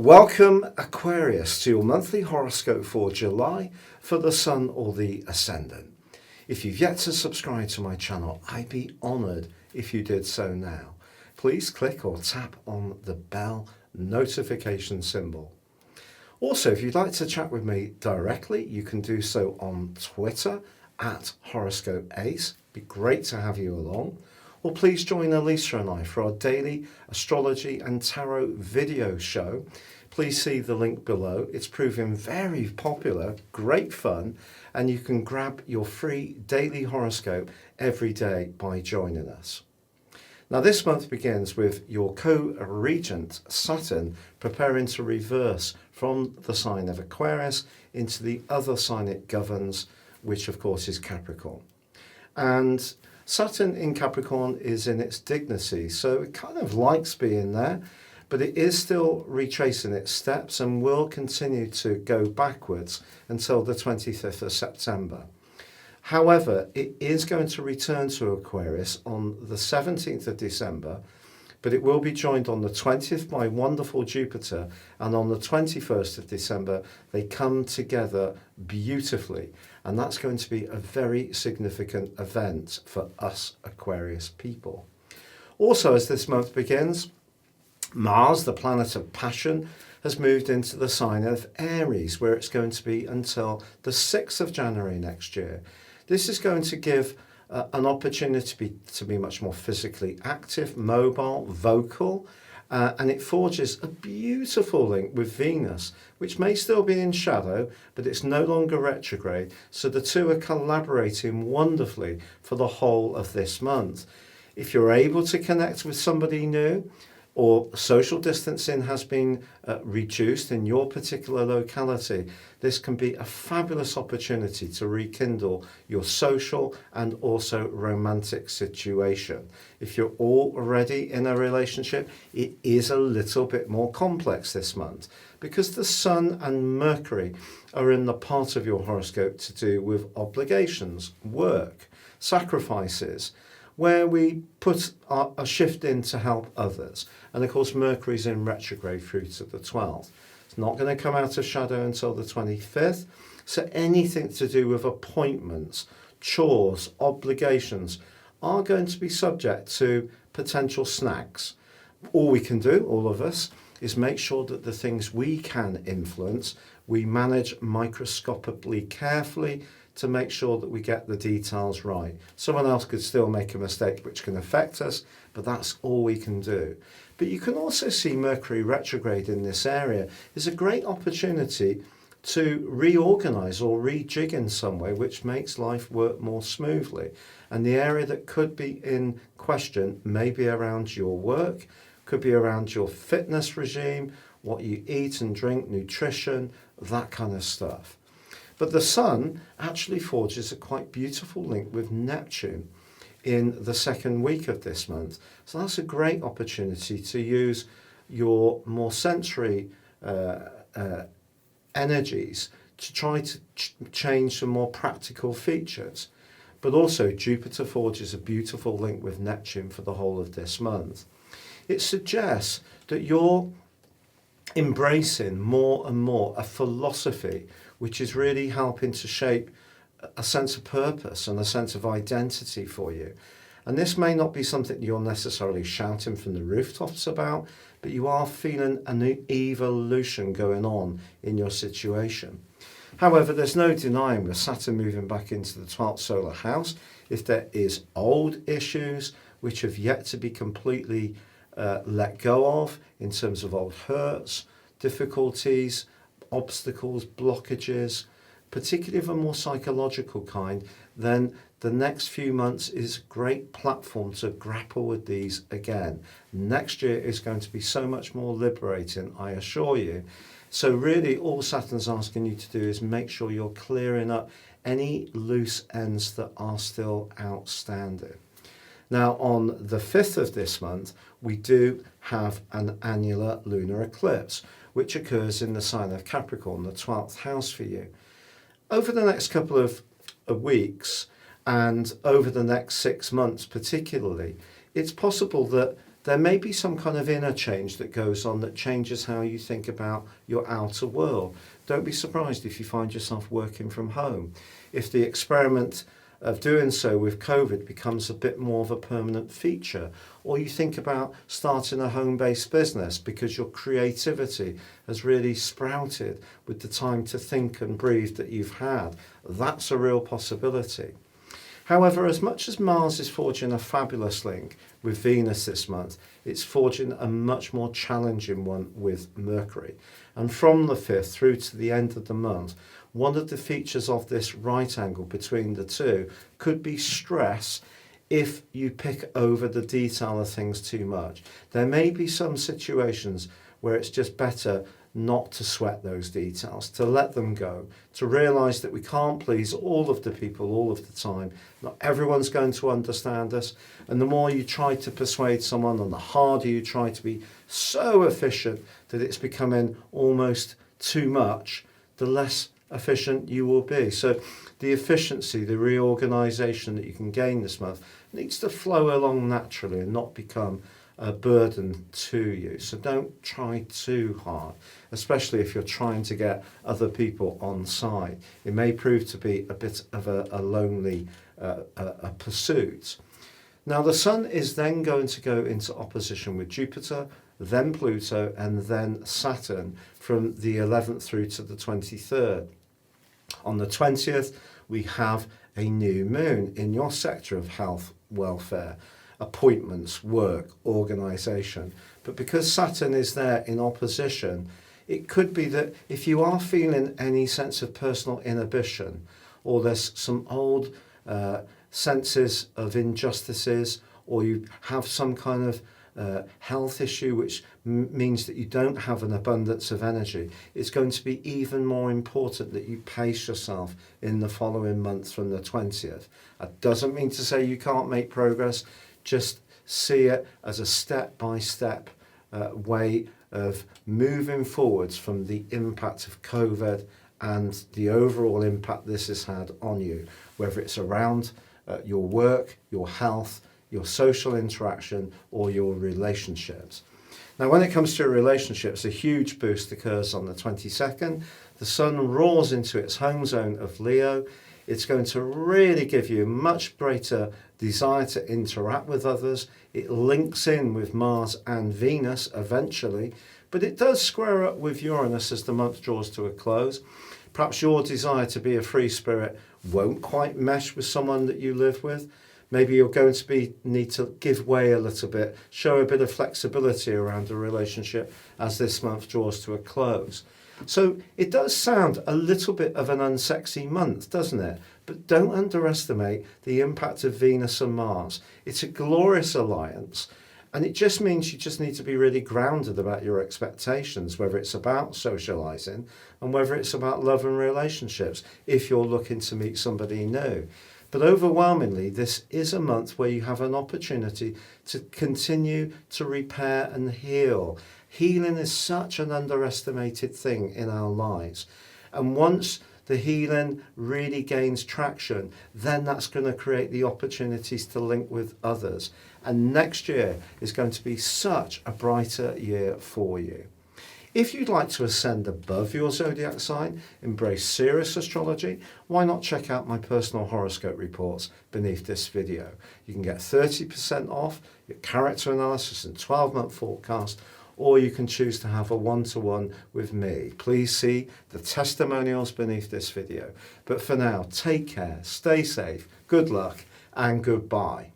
Welcome, Aquarius, to your monthly horoscope for July for the Sun or the Ascendant. If you've yet to subscribe to my channel, I'd be honoured if you did so now. Please click or tap on the bell notification symbol. Also, if you'd like to chat with me directly, you can do so on Twitter at Horoscope Ace. It'd be great to have you along. Or please join Elisa and I for our daily astrology and tarot video show. Please see the link below. It's proving very popular, great fun, and you can grab your free daily horoscope every day by joining us. Now this month begins with your co-regent Saturn preparing to reverse from the sign of Aquarius into the other sign it governs, which of course is Capricorn. And Saturn in Capricorn is in its dignity, so it kind of likes being there, but it is still retracing its steps and will continue to go backwards until the 25th of September. However, it is going to return to Aquarius on the 17th of December, but it will be joined on the 20th by wonderful Jupiter, and on the 21st of December they come together beautifully, and that's going to be a very significant event for us Aquarius people. Also, as this month begins, Mars, the planet of passion, has moved into the sign of Aries, where it's going to be until the 6th of January next year. This is going to give an opportunity to be much more physically active, mobile, vocal, and it forges a beautiful link with Venus, which may still be in shadow, but it's no longer retrograde, so the two are collaborating wonderfully for the whole of this month. If you're able to connect with somebody new, or social distancing has been reduced in your particular locality, this can be a fabulous opportunity to rekindle your social and also romantic situation. If you're already in a relationship, it is a little bit more complex this month because the Sun and Mercury are in the part of your horoscope to do with obligations, work, sacrifices, where we put a shift in to help others. And of course, Mercury's in retrograde through to the 12th. It's not going to come out of shadow until the 25th. So anything to do with appointments, chores, obligations are going to be subject to potential snags. All we can do, all of us, is make sure that the things we can influence, we manage microscopically carefully to make sure that we get the details right. Someone else could still make a mistake which can affect us, but that's all we can do. But you can also see Mercury retrograde in this area is a great opportunity to reorganize or rejig in some way, which makes life work more smoothly. And the area that could be in question may be around your work, could be around your fitness regime, what you eat and drink, nutrition, that kind of stuff. But the Sun actually forges a quite beautiful link with Neptune in the second week of this month. So that's a great opportunity to use your more sensory energies to try to change some more practical features. But also Jupiter forges a beautiful link with Neptune for the whole of this month. It suggests that you're embracing more and more a philosophy which is really helping to shape a sense of purpose and a sense of identity for you. And this may not be something you're necessarily shouting from the rooftops about, but you are feeling an evolution going on in your situation. However, there's no denying with Saturn moving back into the 12th solar house, if there is old issues which have yet to be completely let go of in terms of old hurts, difficulties, obstacles, blockages, particularly of a more psychological kind, then the next few months is a great platform to grapple with these again. Next year is going to be so much more liberating, I assure you. So really all Saturn's asking you to do is make sure you're clearing up any loose ends that are still outstanding. Now on the 5th of this month, we do have an annular lunar eclipse, which occurs in the sign of Capricorn, the 12th house for you. Over the next couple of weeks and over the next 6 months particularly, it's possible that there may be some kind of inner change that goes on that changes how you think about your outer world. Don't be surprised if you find yourself working from home. If the experiment of doing so with COVID becomes a bit more of a permanent feature, or you think about starting a home-based business because your creativity has really sprouted with the time to think and breathe that you've had, that's a real possibility. However, as much as Mars is forging a fabulous link with Venus this month, it's forging a much more challenging one with Mercury. And from the 5th through to the end of the month, one of the features of this right angle between the two could be stress if you pick over the detail of things too much. There may be some situations where it's just better not to sweat those details, to let them go, to realise that we can't please all of the people all of the time. Not everyone's going to understand us, and the more you try to persuade someone and the harder you try to be so efficient that it's becoming almost too much, the less efficient you will be. So the efficiency, the reorganisation that you can gain this month needs to flow along naturally and not become a burden to you. So don't try too hard, especially if you're trying to get other people on side. It may prove to be a bit of a lonely a pursuit. Now the Sun is then going to go into opposition with Jupiter, then Pluto, and then Saturn from the 11th through to the 23rd. On the 20th, we have a new moon in your sector of health, welfare, appointments, work, organisation. But because Saturn is there in opposition, it could be that if you are feeling any sense of personal inhibition, or there's some old senses of injustices, or you have some kind of health issue which means that you don't have an abundance of energy, it's going to be even more important that you pace yourself in the following month from the 20th. That doesn't mean to say you can't make progress, just see it as a step-by-step way of moving forwards from the impact of COVID and the overall impact this has had on you, whether it's around your work, your health, your social interaction, or your relationships. Now, when it comes to relationships, a huge boost occurs on the 22nd. The Sun roars into its home zone of Leo. It's going to really give you a much greater desire to interact with others. It links in with Mars and Venus eventually, but it does square up with Uranus as the month draws to a close. Perhaps your desire to be a free spirit won't quite mesh with someone that you live with. Maybe you're going to need to give way a little bit, show a bit of flexibility around a relationship as this month draws to a close. So it does sound a little bit of an unsexy month, doesn't it? But don't underestimate the impact of Venus and Mars. It's a glorious alliance, and it just means you just need to be really grounded about your expectations, whether it's about socialising and whether it's about love and relationships, if you're looking to meet somebody new. But overwhelmingly, this is a month where you have an opportunity to continue to repair and heal. Healing is such an underestimated thing in our lives. And once the healing really gains traction, then that's going to create the opportunities to link with others. And next year is going to be such a brighter year for you. If you'd like to ascend above your zodiac sign, embrace serious astrology, why not check out my personal horoscope reports beneath this video? You can get 30% off your character analysis and 12-month forecast, or you can choose to have a one-to-one with me. Please see the testimonials beneath this video. But for now, take care, stay safe, good luck, and goodbye.